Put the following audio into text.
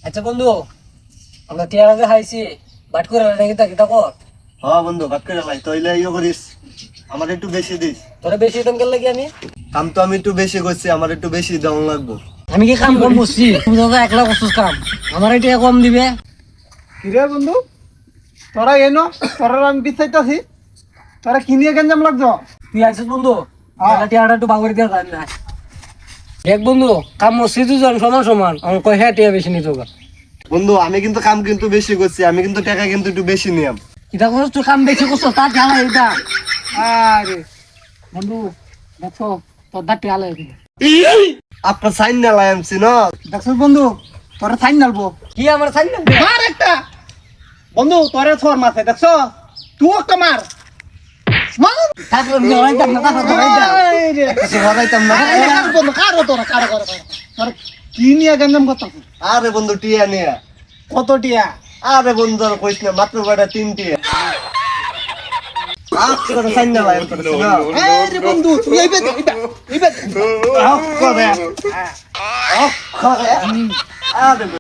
আচ্ছা বন্ধু, আমরা টিয়ারাতে খাইছি, বাট করে নাকি তা কিতা কর? হ্যাঁ বন্ধু, ভাত করে লাই তইলে ইয়ে করিস, আমার একটু বেশি দিস। তোরা বেশি দাম কেন লাগি আমি? কাম তো আমি একটু বেশি করছি, আমার একটু বেশি দাম লাগবো। আমি কি কাম কম করছি? তুই তো একলা করছিস কাম, আমার এটা কম দিবে। কিরে বন্ধু, তোরা এনো, তোরা আমি বিচাইতাছি, তোরা কি নিয়ে গেঞ্জাম লাগছো? তুই আইছিস বন্ধু, তাহলে টিয়াটা একটু বাগরে দিয়ে যাই না। দেখ বন্ধু, কাম করছি দুজন সমান সমান, আমার কয় হ্যাঁ টিয়া বেশি নিত। বন্ধু আমি কিন্তু কাম কিন্তু বেশি করছি, আমি কিন্তু টাকা কিন্তু একটু বেশি নিয়াম। কিতা করছিস তুই কাম বেশি করছিস, তার জ্বালা এটা। আরে বন্ধু দেখো, তোর দাঁত টিয়ালা আপনার সাইন না লাই আমছি না। দেখছিস বন্ধু, তোরা সাইন নালবো। কি আমার সাইন না? মার একটা বন্ধু, তোরে ছোর মারছে দেখছো, তুই একটা মার। মার। তারপর ধরাইতাম না, তারপর ধরাইতাম। এই রে। কিছু হরাইতাম না। কার বন্ধু, কারো তোরা, কারো। তোরা কি নিয়ে গেঞ্জাম করতাছিস? আরে বন্ধু টিয়া নিয়া। কত টিয়া? আরে বন্ধু আর কইস না, মাত্র কয়টা 3 টিয়া। আপনার সাইন না লাই আমছি না। এই রে বন্ধু, তুই এইবে করে। করে। আরে